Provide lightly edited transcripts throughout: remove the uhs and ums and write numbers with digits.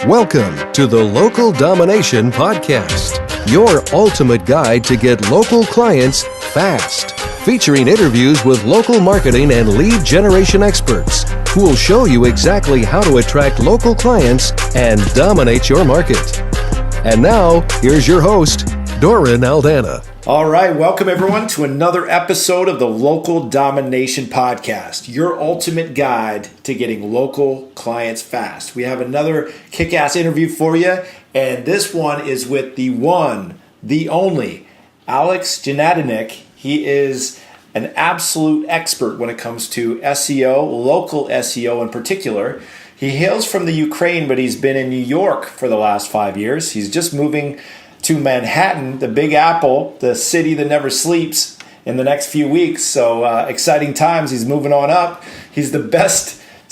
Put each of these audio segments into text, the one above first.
Welcome to the Local Domination Podcast, your ultimate guide to get local clients fast. Featuring interviews with local marketing and lead generation experts who will show you exactly how to attract local clients and dominate your market. And now, here's your host, Doran Aldana. All right, welcome everyone to another episode of the Local Domination Podcast, your ultimate guide to getting local clients fast. We have another kick-ass interview for you, and this one is with the one, the only, Alex Genadinik. He is an absolute expert when it comes to SEO, local SEO in particular. He hails from the Ukraine, but he's been in New York for the last 5 years. He's just moving to Manhattan, the Big Apple, the city that never sleeps, in the next few weeks. So exciting times. He's moving on up. He's the he's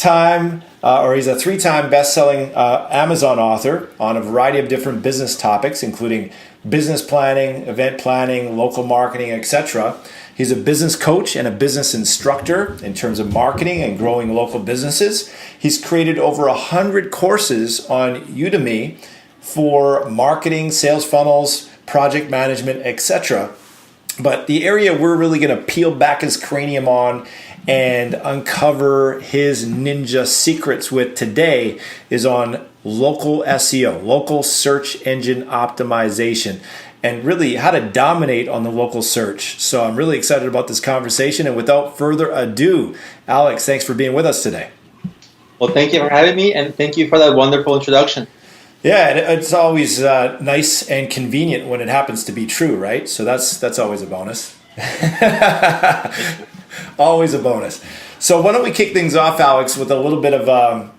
a 3-time best-selling Amazon author on a variety of different business topics, including business planning, event planning, local marketing, etc. He's a business coach and a business instructor in terms of marketing and growing local businesses. He's created over 100 courses on Udemy for marketing, sales funnels, project management, etc. But the area we're really going to peel back his cranium on and uncover his ninja secrets with today is on local SEO, local search engine optimization, and really how to dominate on the local search. So I'm really excited about this conversation. And without further ado, Alex, thanks for being with us today. Well, thank you for having me, and thank you for that wonderful introduction. Yeah, it's always nice and convenient when it happens to be true, right? So that's always a bonus. Always a bonus. So why don't we kick things off, Alex, with a little bit of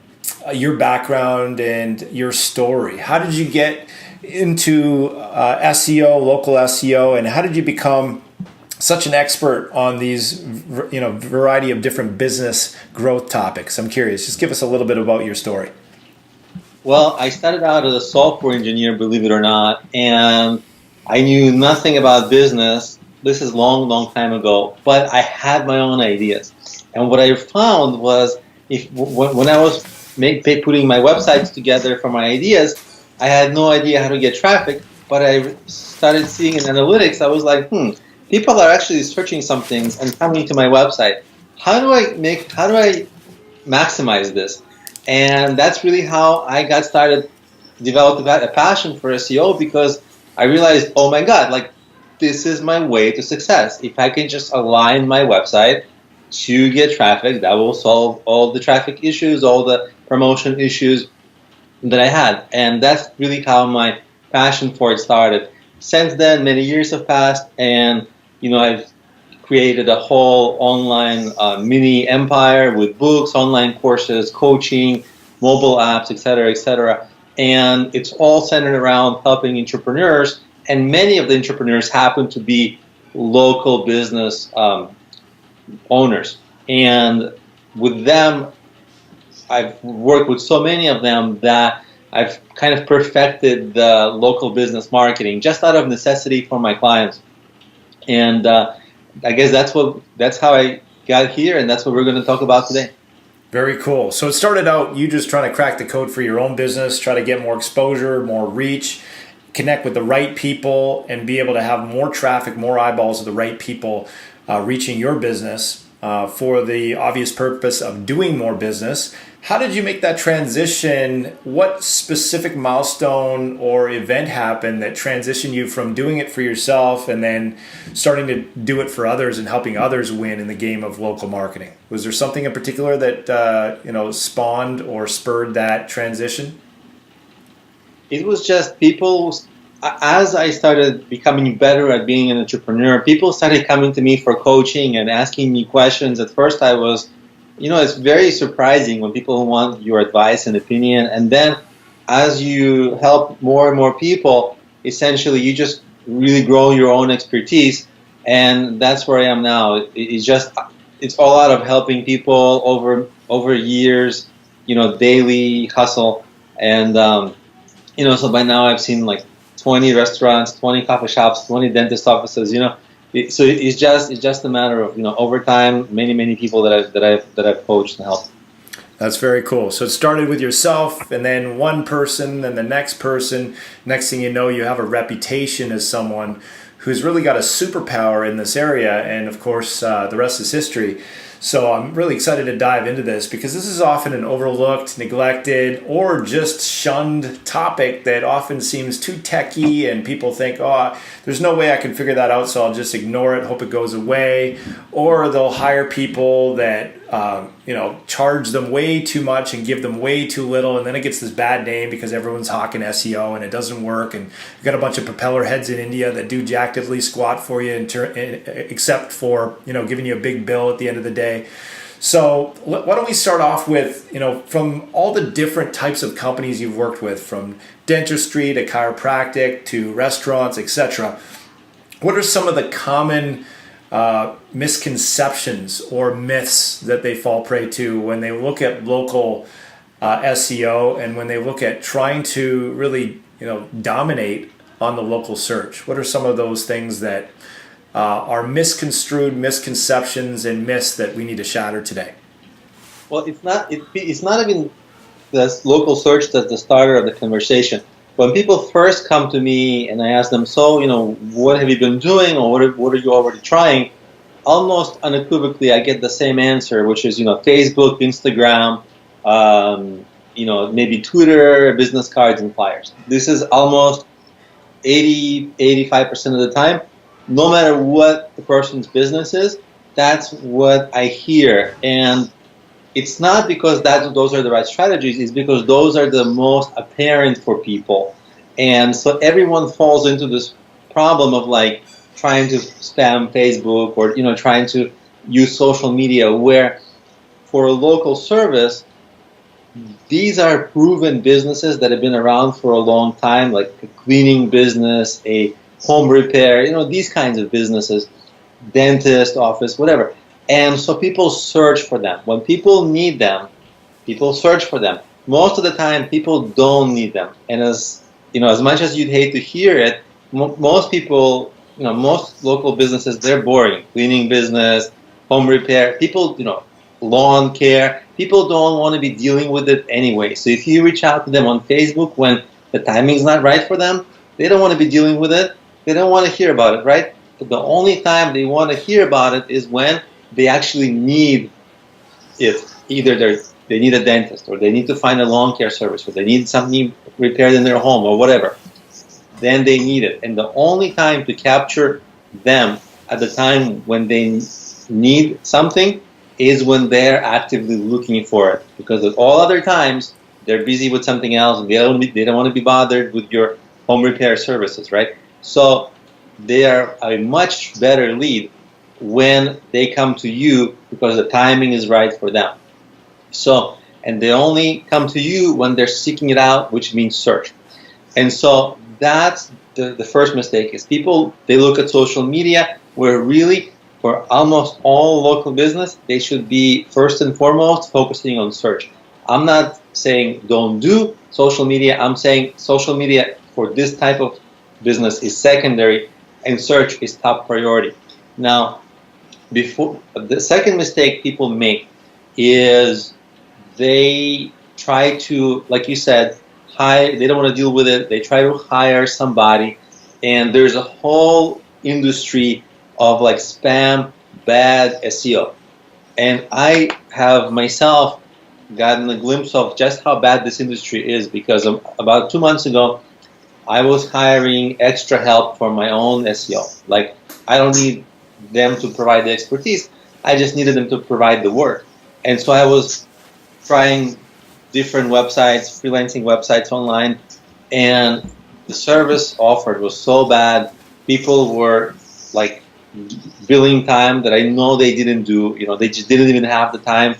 your background and your story. How did you get into SEO, local SEO, and how did you become such an expert on these, variety of different business growth topics? I'm curious. Just give us a little bit about your story. Well, I started out as a software engineer, believe it or not, and I knew nothing about business. This is long time ago, but I had my own ideas. And what I found was when I was putting my websites together for my ideas, I had no idea how to get traffic, but I started seeing in analytics, I was like, people are actually searching some things and coming to my website. How do I maximize this? And that's really how I got started, developed a passion for SEO, because I realized, oh my God, this is my way to success. If I can just align my website to get traffic, that will solve all the traffic issues, all the promotion issues that I had. And that's really how my passion for it started. Since then, many years have passed, and I've created a whole online mini empire with books, online courses, coaching, mobile apps, etc. And it's all centered around helping entrepreneurs, and many of the entrepreneurs happen to be local business owners. And with them, I've worked with so many of them that I've kind of perfected the local business marketing just out of necessity for my clients. And I guess that's how I got here, and that's what we're going to talk about today. Very cool. So it started out you just trying to crack the code for your own business, try to get more exposure, more reach, connect with the right people, and be able to have more traffic, more eyeballs of the right people reaching your business for the obvious purpose of doing more business. How did you make that transition? What specific milestone or event happened that transitioned you from doing it for yourself and then starting to do it for others and helping others win in the game of local marketing? Was there something in particular that spawned or spurred that transition? It was just people. As I started becoming better at being an entrepreneur, people started coming to me for coaching and asking me questions. At first I was, it's very surprising when people want your advice and opinion. And then as you help more and more people, essentially you just really grow your own expertise. And that's where I am now. It's all out of helping people over years, daily hustle. And, so by now I've seen 20 restaurants, 20 coffee shops, 20 dentist offices, So it's just a matter of over time, many people that I've coached and helped. That's very cool. So it started with yourself, and then one person, then the next person. Next thing you know, you have a reputation as someone who's really got a superpower in this area, and of course, the rest is history. So I'm really excited to dive into this because this is often an overlooked, neglected, or just shunned topic that often seems too techy, and people think, oh, there's no way I can figure that out, so I'll just ignore it, hope it goes away. Or they'll hire people that charge them way too much and give them way too little, and then it gets this bad name because everyone's hawking SEO and it doesn't work, and you've got a bunch of propeller heads in India that do jacktively squat for you except for giving you a big bill at the end of the day. So why don't we start off with, from all the different types of companies you've worked with, from dentistry to chiropractic to restaurants, etc. What are some of the common misconceptions or myths that they fall prey to when they look at local SEO and when they look at trying to really dominate on the local search? What are some of those things that are misconstrued misconceptions and myths that we need to shatter today? Well, it's not even the local search that's the starter of the conversation. When people first come to me and I ask them, so, what have you been doing, or what are you already trying? Almost unequivocally, I get the same answer, which is, Facebook, Instagram, maybe Twitter, business cards and flyers. This is almost 85% of the time. No matter what the person's business is, that's what I hear. And it's not because those are the right strategies, it's because those are the most apparent for people. And so everyone falls into this problem of trying to spam Facebook or trying to use social media, where for a local service, these are proven businesses that have been around for a long time, like a cleaning business, a home repair, these kinds of businesses, dentist office, whatever. And so people search for them. When people need them, people search for them. Most of the time, people don't need them. And as much as you'd hate to hear it, most people, most local businesses, they're boring. Cleaning business, home repair, people, lawn care, people don't want to be dealing with it anyway. So if you reach out to them on Facebook when the timing's not right for them, they don't want to be dealing with it. They don't want to hear about it, right? But the only time they want to hear about it is when they actually need it. Either they need a dentist, or they need to find a lawn care service, or they need something repaired in their home, or whatever. Then they need it. And the only time to capture them at the time when they need something is when they're actively looking for it. Because at all other times, they're busy with something else, and they don't want to be bothered with your home repair services, right? So they are a much better lead when they come to you because the timing is right for them. So, and they only come to you when they're seeking it out, which means search. And so that's the first mistake, is people, they look at social media, where really for almost all local business, they should be first and foremost focusing on search. I'm not saying don't do social media. I'm saying social media for this type of business is secondary and search is top priority. Now, the second mistake people make is they try to, like you said, they don't want to deal with it. They try to hire somebody, and there's a whole industry of spam, bad SEO. And I have myself gotten a glimpse of just how bad this industry is, because about 2 months ago, I was hiring extra help for my own SEO. I don't need them to provide the expertise. I just needed them to provide the work. And so I was trying different websites, freelancing websites online, and the service offered was so bad. People were billing time that I know they didn't do. They just didn't even have the time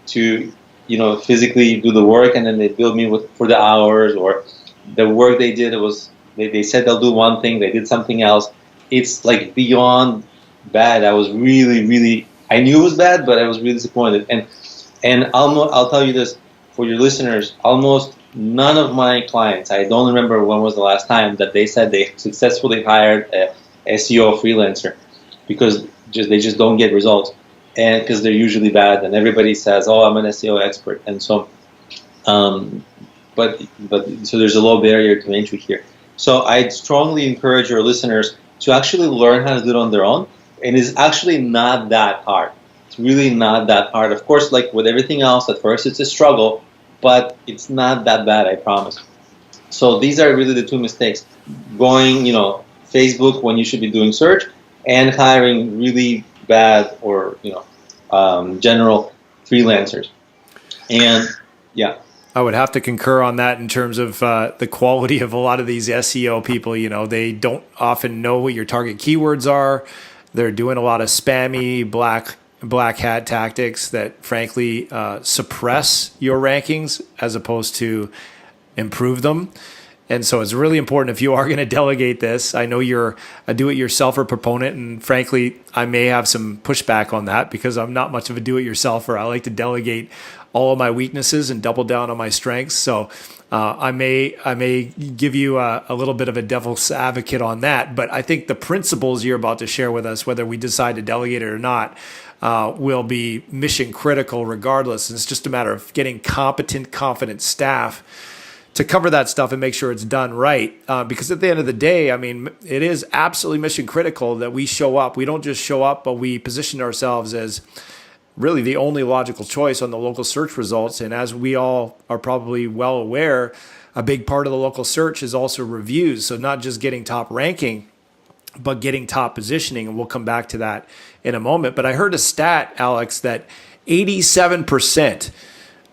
to, physically do the work, and then they billed me for the hours, or the work they did. It was they said they'll do one thing, they did something else. It's beyond bad. I was really, I knew it was bad, but I was really disappointed. And I'll tell you this, for your listeners, almost none of my clients, I don't remember when was the last time that they said they successfully hired a SEO freelancer, because they just don't get results. and because they're usually bad, and everybody says, "Oh, I'm an SEO expert," and so, but so there's a low barrier to entry here. So I'd strongly encourage your listeners to actually learn how to do it on their own, and it's actually not that hard. It's really not that hard. Of course, like with everything else, at first it's a struggle, but it's not that bad, I promise. So these are really the two mistakes: going, Facebook when you should be doing search, and hiring really bad or general freelancers. And yeah, I would have to concur on that in terms of the quality of a lot of these SEO people. They don't often know what your target keywords are. They're doing a lot of spammy black hat tactics that frankly suppress your rankings as opposed to improve them. And so it's really important if you are going to delegate this. I know you're a do-it-yourselfer proponent, and frankly, I may have some pushback on that because I'm not much of a do-it-yourselfer. I like to delegate all of my weaknesses and double down on my strengths. So I may give you a little bit of a devil's advocate on that. But I think the principles you're about to share with us, whether we decide to delegate it or not, will be mission critical regardless. And it's just a matter of getting competent, confident staff to cover that stuff and make sure it's done right. Because at the end of the day, it is absolutely mission critical that we show up. We don't just show up, but we position ourselves as really the only logical choice on the local search results. And as we all are probably well aware, a big part of the local search is also reviews. So not just getting top ranking, but getting top positioning. And we'll come back to that in a moment. But I heard a stat, Alex, that 87%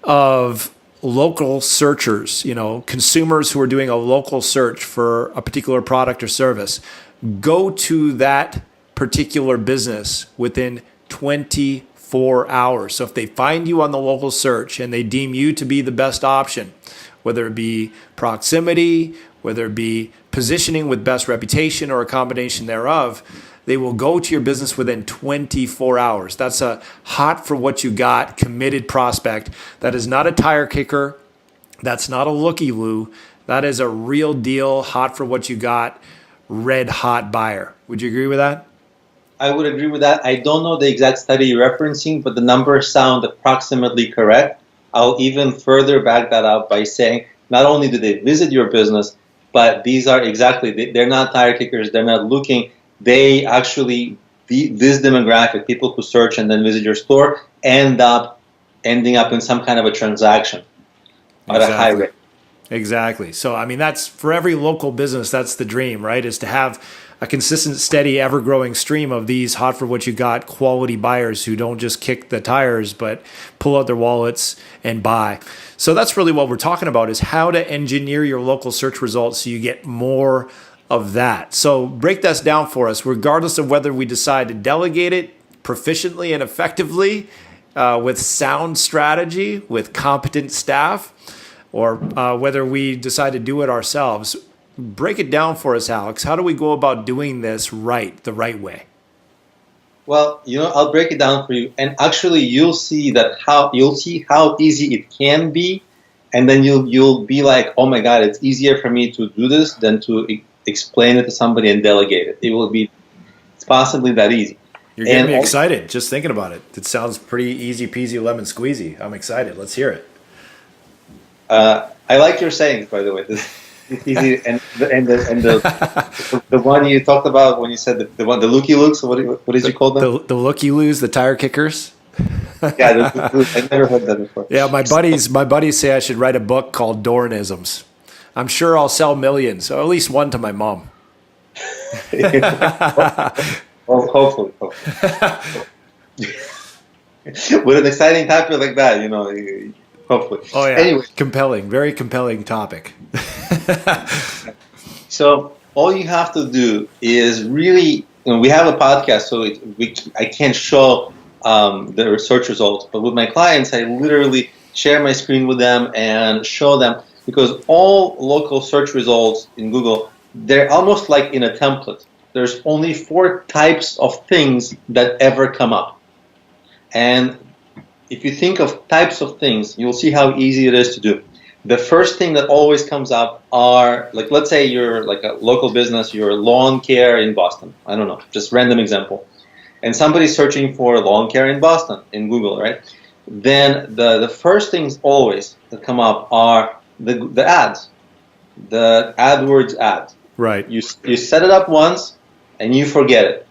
of local searchers, consumers who are doing a local search for a particular product or service, go to that particular business within 24 hours. So if they find you on the local search and they deem you to be the best option, whether it be proximity, whether it be positioning with best reputation or a combination thereof, they will go to your business within 24 hours. That's a hot for what you got, committed prospect. That is not a tire kicker. That's not a Looky Look. That is a real deal, hot for what you got, red hot buyer. Would you agree with that? I would agree with that. I don't know the exact study you're referencing, but the numbers sound approximately correct. I'll even further back that up by saying not only do they visit your business, but these are they're not tire kickers. They're not looking. They actually, this demographic, people who search and then visit your store, ending up in some kind of a transaction at a high rate. Exactly. So, that's for every local business, that's the dream, right? Is to have a consistent, steady, ever-growing stream of these hot for what you got quality buyers who don't just kick the tires, but pull out their wallets and buy. So that's really what we're talking about, is how to engineer your local search results so you get more of that. So break this down for us, regardless of whether we decide to delegate it proficiently and effectively with sound strategy, with competent staff, or whether we decide to do it ourselves. Break it down for us, Alex. How do we go about doing this the right way? Well, I'll break it down for you, and actually, you'll see how easy it can be, and then you'll be like, oh my God, it's easier for me to do this than to explain it to somebody and delegate it. It's possibly that easy. You're getting me excited just thinking about it. It sounds pretty easy peasy lemon squeezy. I'm excited. Let's hear it. I like your sayings, by the way. It's easy, and the one you talked about when you said the Looky Looks. What did you call them? The Looky Loos, the tire kickers. Yeah, I've never heard that before. Yeah, my buddies say I should write a book called Dornisms. I'm sure I'll sell millions, or at least one to my mom. Well, hopefully. With an exciting topic like that, hopefully. Oh yeah. Anyway, compelling, very compelling topic. So all you have to do is really, we have a podcast, so I can't show the research results, but with my clients, I literally share my screen with them and show them, because all local search results in Google, they're almost like in a template. There's only 4 types of things that ever come up. And if you think of types of things, you'll see how easy it is to do. The first thing that always comes up are, like, let's say you're like a local business, you're lawn care in Boston. I don't know, just random example. and somebody's searching for lawn care in Boston in Google, right? Then the first things always that come up are the ads, the AdWords ads. Right. You set it up once and you forget it.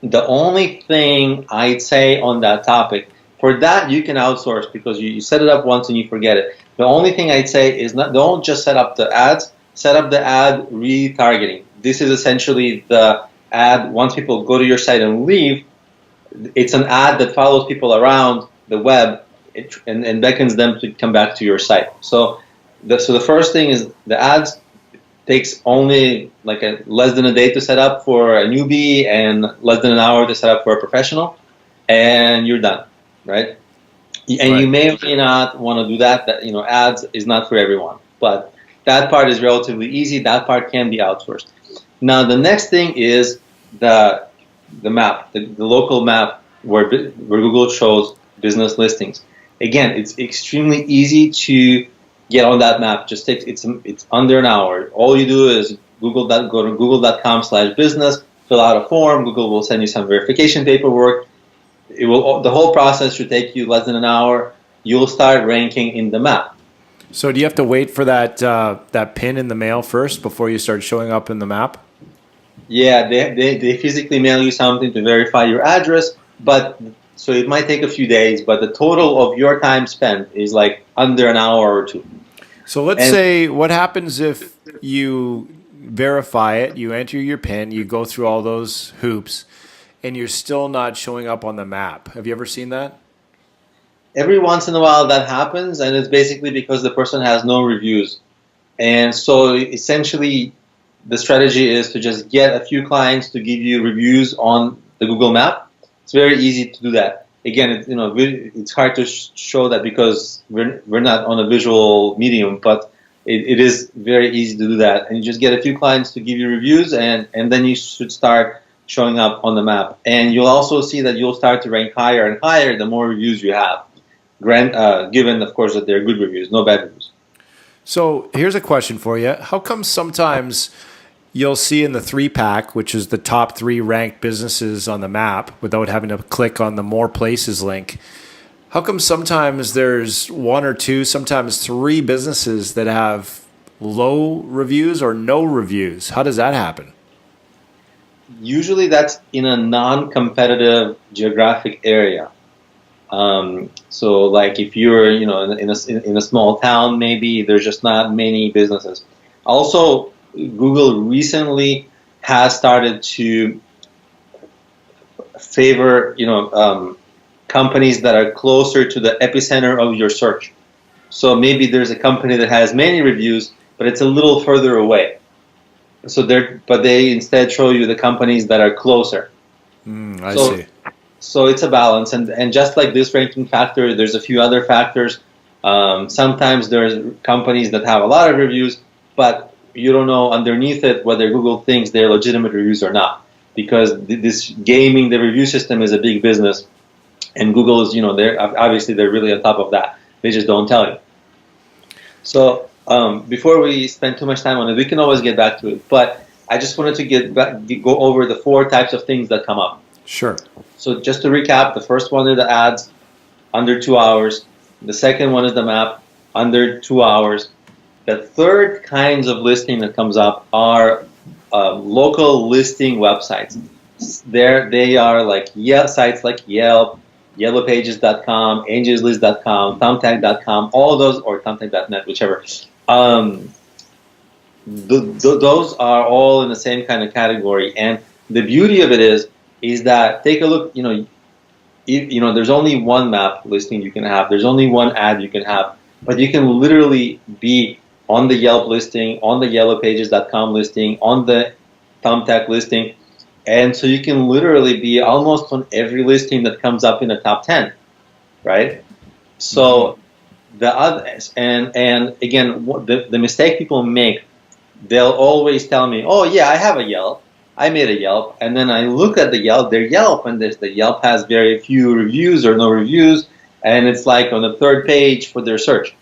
The only thing I'd say on that topic, for that you can outsource because you set it up once and you forget it. The only thing I'd say is don't just set up the ads, set up the ad retargeting. This is essentially the ad, once people go to your site and leave, it's an ad that follows people around the web and beckons them to come back to your site. So the first thing is the ads takes only like less than a day to set up for a newbie and less than an hour to set up for a professional, and you're done, right? And you may or may not want to do that. Ads is not for everyone, but that part is relatively easy. That part can be outsourced. Now the next thing is the map, the local map where Google shows business listings. Again, it's extremely easy to get on that map. Just it's under an hour. All you do is go to google.com/business, fill out a form. Google will send you some verification paperwork. The whole process should take you less than an hour. You'll start ranking in the map. So do you have to wait for that pin in the mail first before you start showing up in the map? Yeah, they physically mail you something to verify your address, so it might take a few days, but the total of your time spent is like under an hour or two. So let's say, what happens if you verify it, you enter your PIN, you go through all those hoops, and you're still not showing up on the map? Have you ever seen that? Every once in a while that happens, and it's basically because the person has no reviews. And so essentially the strategy is to just get a few clients to give you reviews on the Google map. It's very easy to do that. Again, it's hard to show that because we're not on a visual medium, but it is very easy to do that. And you just get a few clients to give you reviews, and then you should start showing up on the map. And you'll also see that you'll start to rank higher and higher the more reviews you have, given, of course, that they're good reviews, no bad reviews. So here's a question for you. How come sometimes you'll see in the 3-pack, which is the top 3 ranked businesses on the map, without having to click on the More Places link, how come sometimes there's 1 or 2, sometimes 3 businesses that have low reviews or no reviews? How does that happen? Usually that's in a non-competitive geographic area. So like if you're in a small town, maybe there's just not many businesses. Also, Google recently has started to favor companies that are closer to the epicenter of your search. So maybe there's a company that has many reviews, but it's a little further away. So they instead show you the companies that are closer. I see. So it's a balance, and just like this ranking factor, there's a few other factors. Sometimes there's companies that have a lot of reviews, but you don't know underneath it whether Google thinks they're legitimate reviews or not, because this gaming the review system is a big business, and Google is they're really on top of that. They just don't tell you. So before we spend too much time on it, we can always get back to it. But I just wanted to go over the 4 types of things that come up. Sure. So just to recap, the first one is the ads, under 2 hours. The second one is the map, under 2 hours. The third kinds of listing that comes up are local listing websites. They are like sites like Yelp, YellowPages.com, AngelsList.com, Thumbtack.com, all those, or Thumbtack.net, whichever. Those are all in the same kind of category. And the beauty of it is that, take a look, there's only one map listing you can have. There's only one ad you can have. But you can literally be on the Yelp listing, on the YellowPages.com listing, on the Thumbtack listing. And so you can literally be almost on every listing that comes up in the top 10, right? So the others, and again, the mistake people make, they'll always tell me, oh yeah, I have a Yelp. I made a Yelp, and then I look at their Yelp, and the Yelp has very few reviews or no reviews, and it's like on the 3rd page for their search.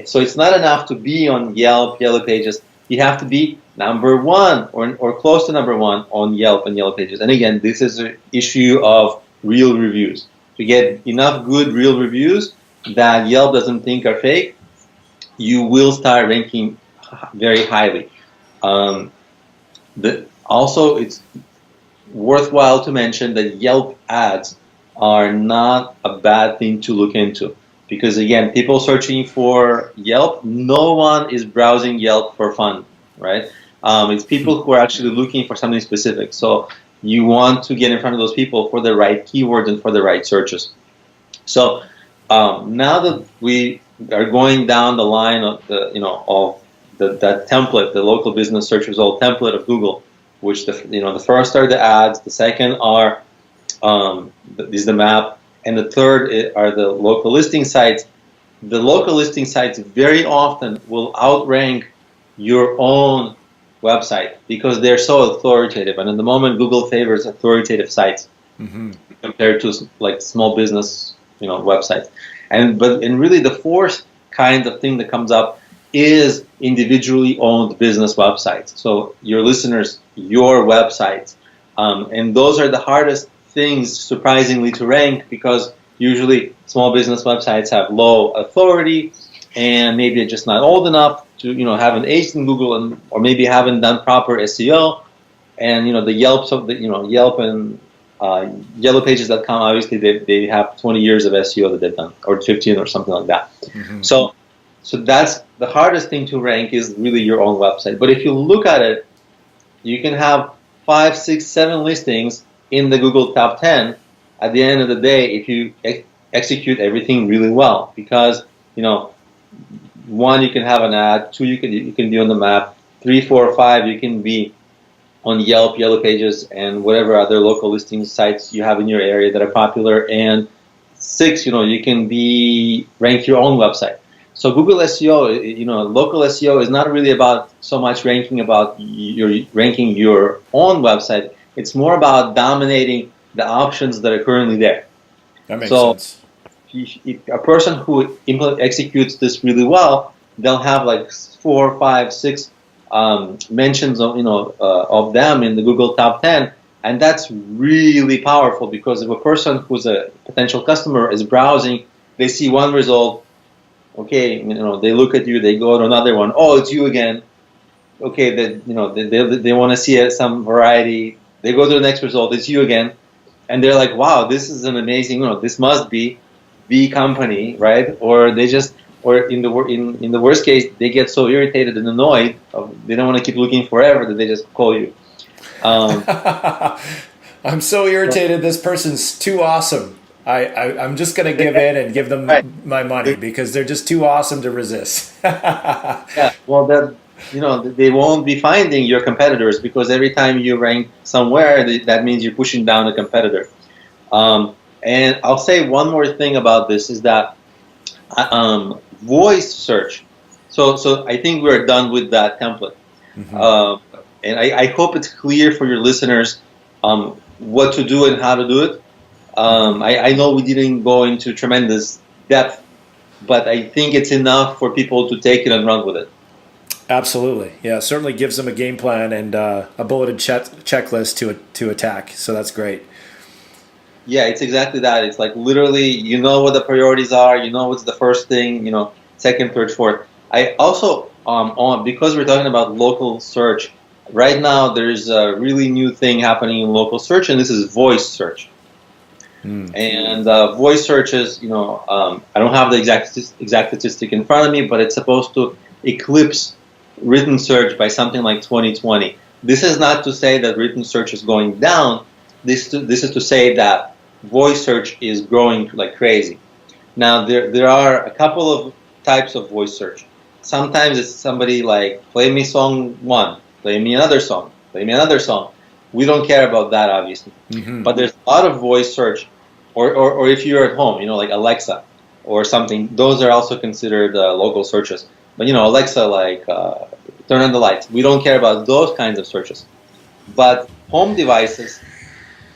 So it's not enough to be on Yelp, Yellow Pages. you have to be number one or close to number one on Yelp and Yellow Pages. And again, this is an issue of real reviews. To get enough good real reviews that Yelp doesn't think are fake, you will start ranking very highly. Also, it's worthwhile to mention that Yelp ads are not a bad thing to look into. Because again, people searching for Yelp, no one is browsing Yelp for fun, right? It's people who are actually looking for something specific. So you want to get in front of those people for the right keywords and for the right searches. So now that we are going down the line of that template, the local business search result template of Google, which the first are the ads, the second are is the map, and the third are the local listing sites. The local listing sites very often will outrank your own website because they're so authoritative. And at the moment, Google favors authoritative sites compared to like small business, websites. And really the fourth kind of thing that comes up is individually owned business websites. So your listeners, your websites, and those are the hardest things, surprisingly, to rank because usually small business websites have low authority and maybe they're just not old enough to haven't aged in Google or maybe haven't done proper SEO. And the Yelp and YellowPages.com, obviously they have 20 years of SEO that they've done, or 15 or something like that. So that's the hardest thing to rank is really your own website. But if you look at it, you can have 5, 6, 7 listings in the Google top 10 at the end of the day if you execute everything really well. Because, 1, you can have an ad, 2, you can be on the map, 3, 4, 5, you can be on Yelp, Yellow Pages, and whatever other local listing sites you have in your area that are popular, and 6, you can be rank your own website. So Google SEO, local SEO is not really about so much ranking your own website. It's more about dominating the options that are currently there. That makes sense. If a person who executes this really well, they'll have like 4, 5, 6 mentions of them in the Google top 10, and that's really powerful because if a person who's a potential customer is browsing, they see one result, okay, they look at you, they go to another one, oh, it's you again, okay, they want to see some variety, they go to the next result, it's you again, and they're like, wow, this is an amazing, this must be the company, right? Or they just, or in the worst case, they get so irritated and annoyed, they don't want to keep looking forever that they just call you. I'm so irritated. This person's too awesome. I'm just going to give in and give them my money because they're just too awesome to resist. Yeah, well, they won't be finding your competitors because every time you rank somewhere, that means you're pushing down a competitor. And I'll say one more thing about this is that voice search. So I think we're done with that template. And I hope it's clear for your listeners what to do and how to do it. I know we didn't go into tremendous depth, but I think it's enough for people to take it and run with it. Absolutely. Yeah, certainly gives them a game plan and a bulleted checklist to attack. So that's great. Yeah, it's exactly that. It's like literally, what the priorities are, what's the first thing, second, third, fourth. I also, because we're talking about local search, right now there's a really new thing happening in local search, and this is voice search. And voice search is, I don't have the exact statistic in front of me, but it's supposed to eclipse written search by something like 2020. This is not to say that written search is going down. This is to say that voice search is growing like crazy. Now, there are a couple of types of voice search. Sometimes it's somebody like, play me song 1, play me another song, play me another song. We don't care about that, obviously. But there's a lot of voice search, or if you're at home, like Alexa or something, those are also considered local searches. But, Alexa, like, turn on the lights. We don't care about those kinds of searches. But home devices,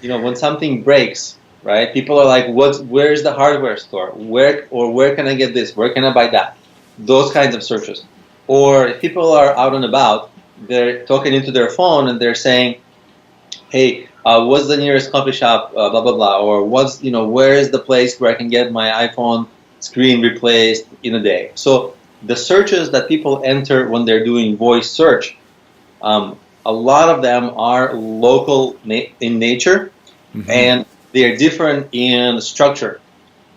when something breaks, right? People are like, where's the hardware store? Where can I get this? Where can I buy that? Those kinds of searches. Or if people are out and about, they're talking into their phone and they're saying, hey, what's the nearest coffee shop, blah, blah, blah, or where is the place where I can get my iPhone screen replaced in a day? So the searches that people enter when they're doing voice search, a lot of them are local in nature, and they're different in structure,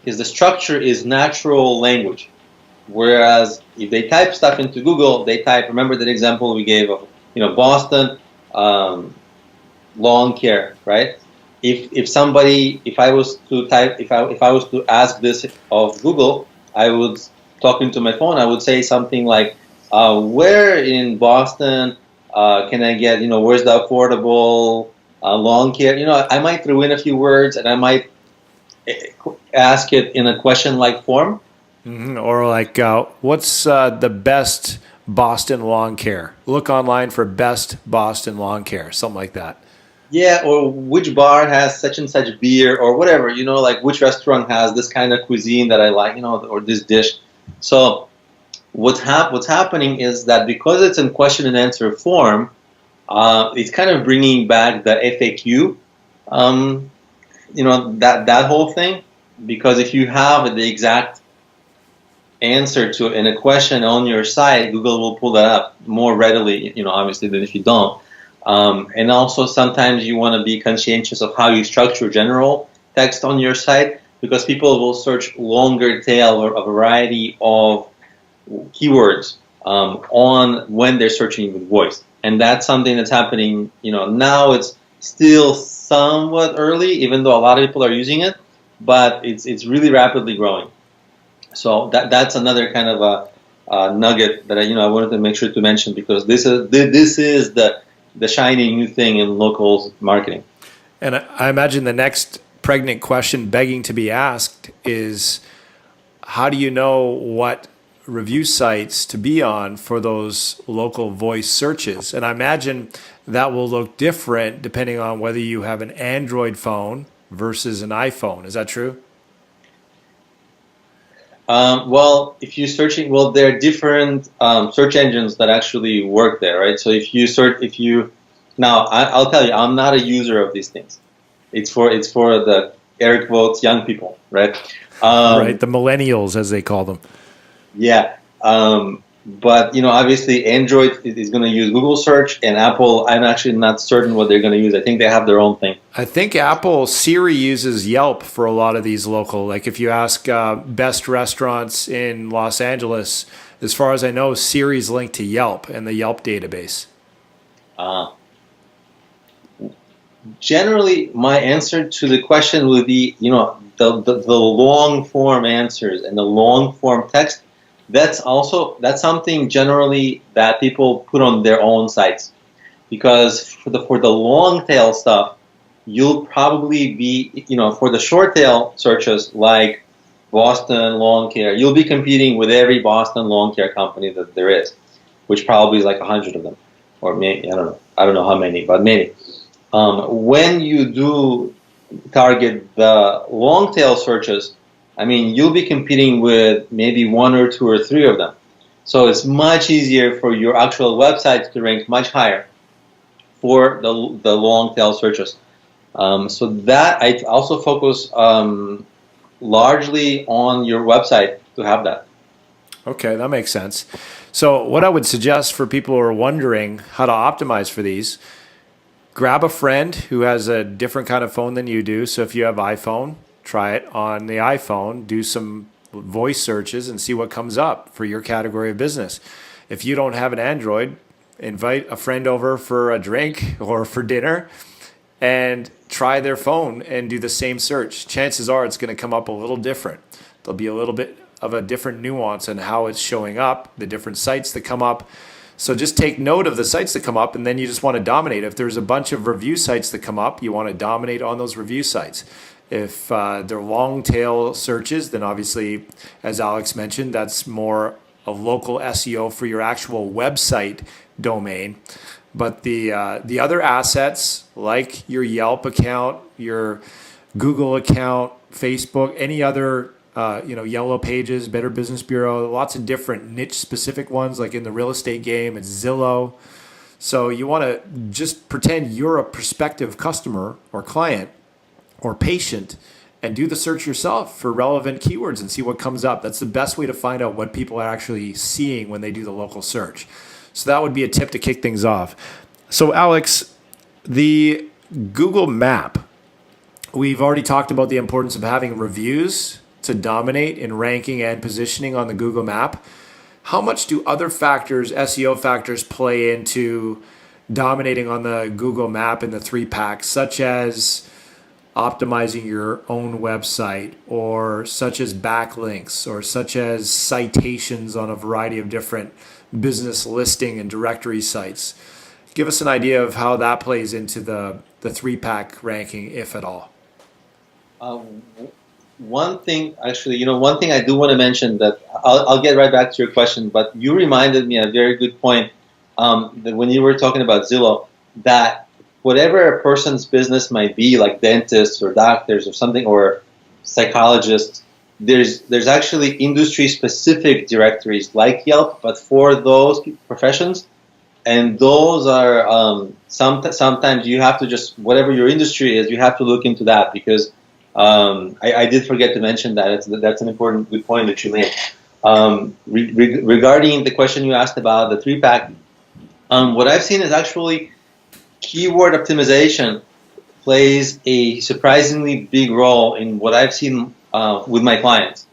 because the structure is natural language. Whereas if they type stuff into Google, remember that example we gave of, Boston, lawn care, right? If I was to ask this of Google, I would, talking to my phone, I would say something like, where in Boston can I get, where's the affordable lawn care? I might throw in a few words, and I might ask it in a question-like form. Or like, what's the best Boston lawn care? Look online for best Boston lawn care, something like that. Yeah, or which bar has such and such beer, or whatever, like which restaurant has this kind of cuisine that I like, or this dish. So what's happening is that because it's in question and answer form, it's kind of bringing back the FAQ, that whole thing. Because if you have the exact answer to in a question on your site, Google will pull that up more readily, obviously, than if you don't. And also sometimes you want to be conscientious of how you structure general text on your site, because people will search longer tail or a variety of keywords on when they're searching with voice. And that's something that's happening, now it's still somewhat early, even though a lot of people are using it, but it's really rapidly growing. So that's another kind of a nugget that I wanted to make sure to mention, because this is the shiny new thing in local marketing. And I imagine the next pregnant question begging to be asked is, how do you know what review sites to be on for those local voice searches? And I imagine that will look different depending on whether you have an Android phone versus an iPhone. Is that true? Well, if you're searching, there are different search engines that actually work there, right? So now I'll tell you, I'm not a user of these things. It's for the air quotes young people, right? Right, the millennials, as they call them. Yeah, but obviously Android is going to use Google search, and Apple, I'm actually not certain what they're going to use. I think they have their own thing. I think Apple Siri uses Yelp for a lot of these local. Like if you ask best restaurants in Los Angeles, as far as I know, Siri's linked to Yelp and the Yelp database. Generally, my answer to the question would be, the long form answers and the long form text. That's something generally that people put on their own sites, because for the long tail stuff, you'll probably be, for the short tail searches like Boston lawn care, you'll be competing with every Boston lawn care company that there is, which probably is like 100 of them, or maybe, I don't know how many, but maybe. When you do target the long tail searches, you'll be competing with maybe 1 or 2 or 3 of them. So it's much easier for your actual website to rank much higher for the long tail searches. So that I also focus largely on your website to have that. Okay, that makes sense. So what I would suggest for people who are wondering how to optimize for these, grab a friend who has a different kind of phone than you do. So if you have iPhone, try it on the iPhone, do some voice searches and see what comes up for your category of business. If you don't have an Android, invite a friend over for a drink or for dinner and try their phone and do the same search. Chances are it's going to come up a little different. There'll be a little bit of a different nuance in how it's showing up, the different sites that come up. So just take note of the sites that come up, and then you just want to dominate. If there's a bunch of review sites that come up, you want to dominate on those review sites. If they're long tail searches, then obviously, as Alex mentioned, that's more a local SEO for your actual website domain. But the other assets, like your Yelp account, your Google account, Facebook, any other Yellow Pages, Better Business Bureau, lots of different niche specific ones. Like in the real estate game, it's Zillow. So you want to just pretend you're a prospective customer or client or patient and do the search yourself for relevant keywords and see what comes up. That's the best way to find out what people are actually seeing when they do the local search. So that would be a tip to kick things off. So Alex, the Google Map, we've already talked about the importance of having reviews to dominate in ranking and positioning on the Google Map. How much do other factors, SEO factors, play into dominating on the Google Map in the 3-pack, such as optimizing your own website, or such as backlinks, or such as citations on a variety of different business listing and directory sites? Give us an idea of how that plays into the 3-pack ranking, if at all. One thing I do want to mention that I'll get right back to your question, but you reminded me a very good point that when you were talking about Zillow, that whatever a person's business might be, like dentists or doctors or something, or psychologists, there's actually industry-specific directories like Yelp, but for those professions, and those are sometimes you have to just, whatever your industry is, you have to look into that, because I did forget to mention that. That's an important good point that you made. Regarding the question you asked about the 3-pack, what I've seen is actually keyword optimization plays a surprisingly big role in what I've seen with my clients.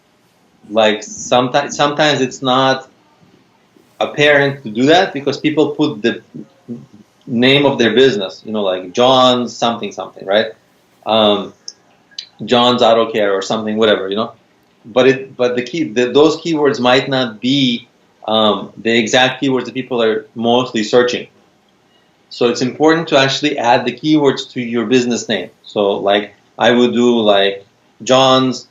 Like sometimes it's not apparent to do that because people put the name of their business, like John's something, right? John's Auto Care or something, whatever, But those keywords might not be the exact keywords that people are mostly searching. So it's important to actually add the keywords to your business name. So like I would do like John's.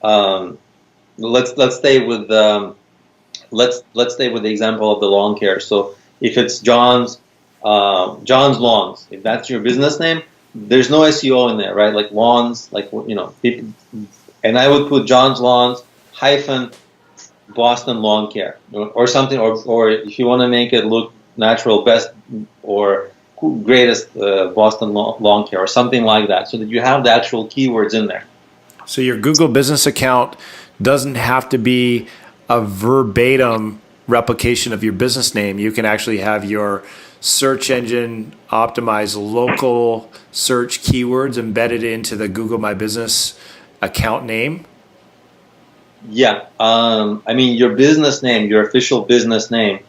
Let's stay with let's stay with the example of the lawn care. So if it's John's Lawns, if that's your business name, there's no SEO in there, right? Like lawns, like people, and I would put John's Lawns - Boston Lawn Care or something, or if you want to make it look natural, best or greatest Boston Lawn Care or something like that, so that you have the actual keywords in there. So your Google business account doesn't have to be a verbatim replication of your business name. You can actually have your search engine optimize local search keywords embedded into the Google My Business account name. Yeah, I mean your business name, your official business name,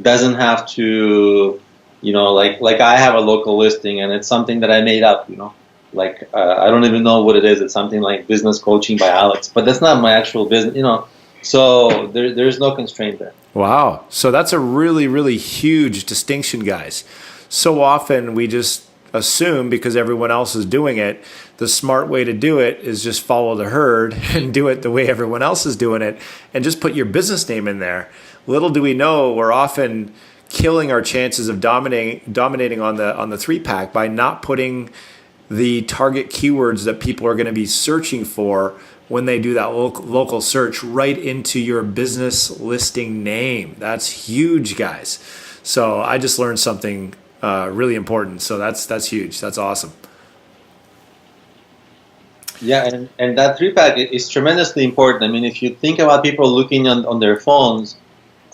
doesn't have to, like I have a local listing and it's something that I made up, like I don't even know what it is. It's something like business coaching by Alex, but that's not my actual business, So there's no constraint there. Wow. So that's a really, really huge distinction, guys. So often we just assume because everyone else is doing it, the smart way to do it is just follow the herd and do it the way everyone else is doing it and just put your business name in there. Little do we know we're often killing our chances of dominating on the 3-pack by not putting the target keywords that people are going to be searching for when they do that local search right into your business listing name. That's huge, guys. So I just learned something really important. So that's huge. That's awesome. Yeah, and that 3-pack is tremendously important. I mean, if you think about people looking on their phones,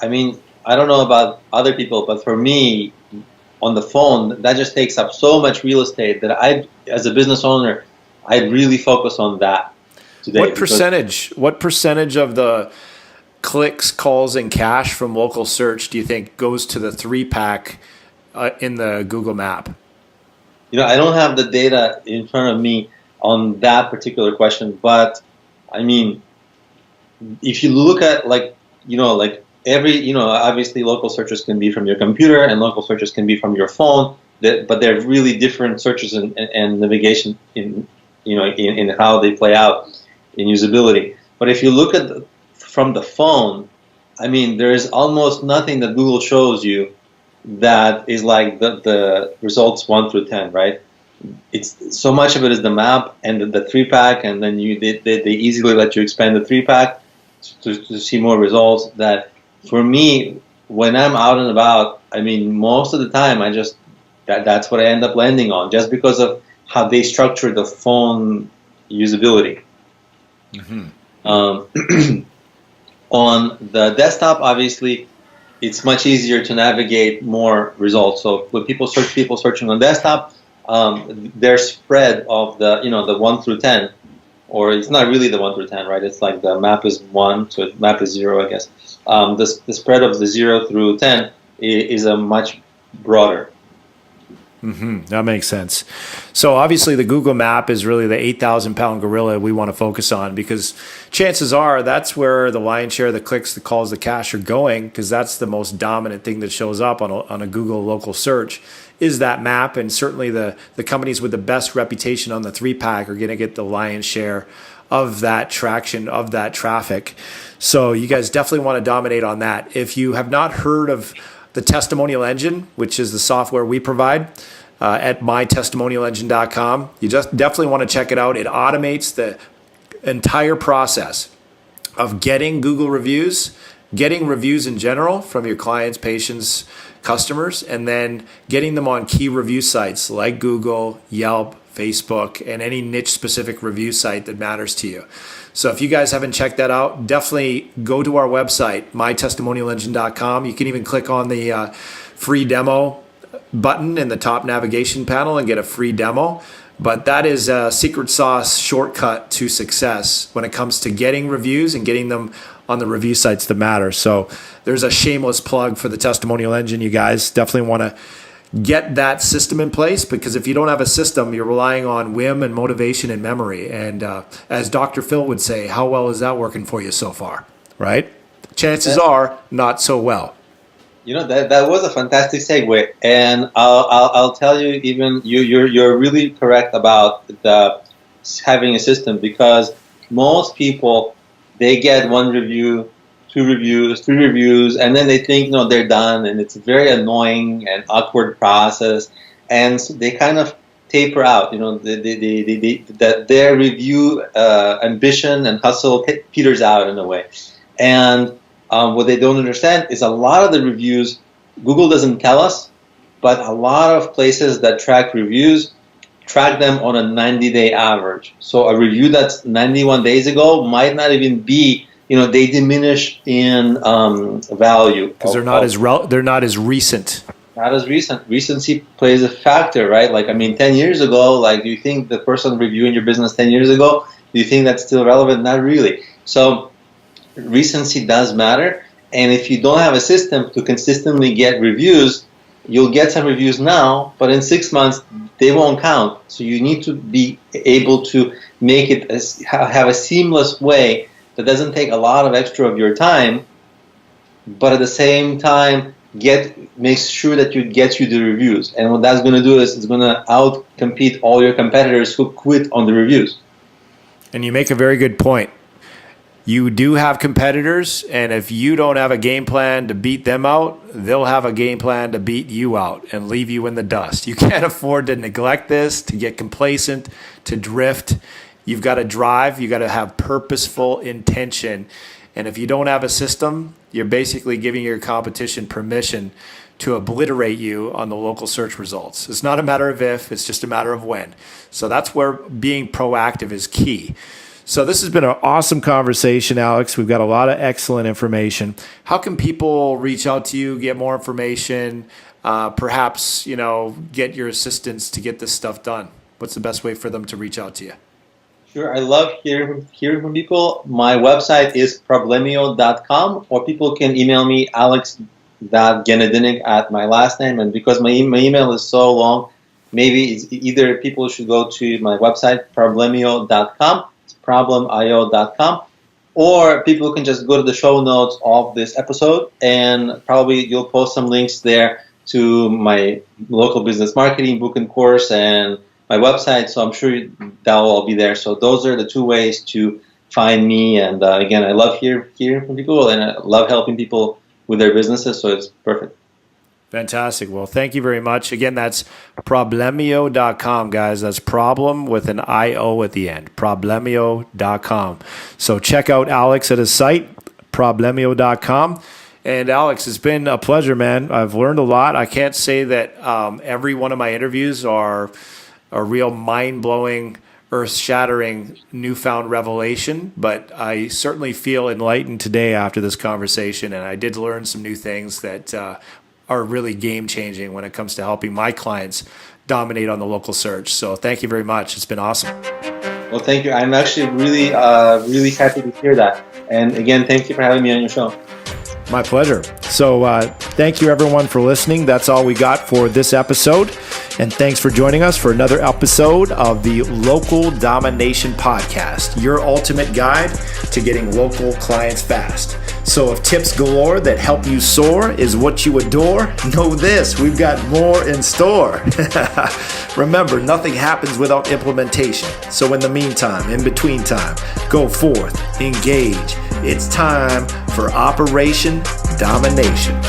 I mean, I don't know about other people, but for me, on the phone, that just takes up so much real estate that as a business owner, I really focus on that today. What percentage of the clicks, calls, and cash from local search do you think goes to the 3-pack in the Google Map? I don't have the data in front of me on that particular question, but I mean, if you look at every, obviously local searches can be from your computer and local searches can be from your phone, but they're really different searches and navigation in how they play out in usability. But if you look at from the phone, I mean, there is almost nothing that Google shows you that is like the results 1 through 10, right? it's so much of it is the map and the 3-pack, and then they easily let you expand the 3-pack to see more results. That for me, when I'm out and about, I mean, most of the time that's what I end up landing on, just because of how they structure the phone usability. Mm-hmm. On the desktop, obviously, it's much easier to navigate more results. So when people searching on desktop, their spread of the 1 through 10, or it's not really the 1 through 10, right? It's like the map is 1, so map is 0, I guess. The spread of the 0 through 10 is a much broader. Mm-hmm. That makes sense. So obviously the Google map is really the 8,000-pound gorilla we want to focus on, because chances are that's where the lion's share of the clicks, the calls, the cash are going, because that's the most dominant thing that shows up on a Google local search is that map. And certainly the companies with the best reputation on the 3-pack are going to get the lion's share of that traction, of that traffic. So you guys definitely want to dominate on that. If you have not heard of the Testimonial Engine, which is the software we provide, at mytestimonialengine.com. You just definitely want to check it out. It automates the entire process of getting Google reviews, getting reviews in general from your clients, patients, customers, and then getting them on key review sites like Google, Yelp, Facebook, and any niche specific review site that matters to you. So if you guys haven't checked that out, definitely go to our website, mytestimonialengine.com. You can even click on the free demo button in the top navigation panel and get a free demo. But that is a secret sauce shortcut to success when it comes to getting reviews and getting them on the review sites that matter. So there's a shameless plug for the Testimonial Engine. You guys definitely want to get that system in place, because if you don't have a system, you're relying on whim and motivation and memory. And as Dr. Phil would say, how well is that working for you so far, right? Chances are not so well. That was a fantastic segue, and I'll tell you, even you're really correct about having a system, because most people, they get 1 review, 2 reviews, 3 reviews, and then they think they're done, and it's a very annoying and awkward process, and so they kind of taper out. Their review ambition and hustle peters out in a way, and what they don't understand is a lot of the reviews, Google doesn't tell us, but a lot of places that track reviews track them on a 90-day average. So a review that's 91 days ago might not even be, they diminish in value. Because they're not as recent. Not as recent. Recency plays a factor, right? 10 years ago, do you think the person reviewing your business 10 years ago, do you think that's still relevant? Not really. So recency does matter, and if you don't have a system to consistently get reviews, you'll get some reviews now, but in 6 months they won't count. So you need to be able to make it have a seamless way that doesn't take a lot of extra of your time, but at the same time makes sure that gets you the reviews. And what that's going to do is it's going to out-compete all your competitors who quit on the reviews. And you make a very good point. You do have competitors, and if you don't have a game plan to beat them out, they'll have a game plan to beat you out and leave you in the dust. You can't afford to neglect this, to get complacent, to drift. You've got to drive. You've got to have purposeful intention. And if you don't have a system, you're basically giving your competition permission to obliterate you on the local search results. It's not a matter of if, it's just a matter of when. So that's where being proactive is key. So this has been an awesome conversation, Alex. We've got a lot of excellent information. How can people reach out to you, get more information, perhaps, get your assistance to get this stuff done? What's the best way for them to reach out to you? Sure. I love hearing from people. My website is problemio.com, or people can email me, alex.genadinik at my last name. And because my email is so long, maybe it's either people should go to my website, problemio.com, problemio.com, or people can just go to the show notes of this episode, and probably you'll post some links there to my local business marketing book and course and my website, so I'm sure that will all be there. So those are the 2 ways to find me, and again, I love hearing from people, and I love helping people with their businesses, so it's perfect. Fantastic. Well, thank you very much. Again, that's problemio.com, guys. That's problem with an I-O at the end, problemio.com. So check out Alex at his site, problemio.com. And Alex, it's been a pleasure, man. I've learned a lot. I can't say that every one of my interviews are a real mind-blowing, earth-shattering, newfound revelation, but I certainly feel enlightened today after this conversation, and I did learn some new things that are really game-changing when it comes to helping my clients dominate on the local search. So thank you very much. It's been awesome. Well, thank you. I'm actually really, really happy to hear that. And again, thank you for having me on your show. My pleasure. So thank you, everyone, for listening. That's all we got for this episode. And thanks for joining us for another episode of the Local Domination Podcast, your ultimate guide to getting local clients fast. So if tips galore that help you soar is what you adore, know this, we've got more in store. Remember, nothing happens without implementation. So in the meantime, in between time, go forth, engage. It's time for Operation Domination.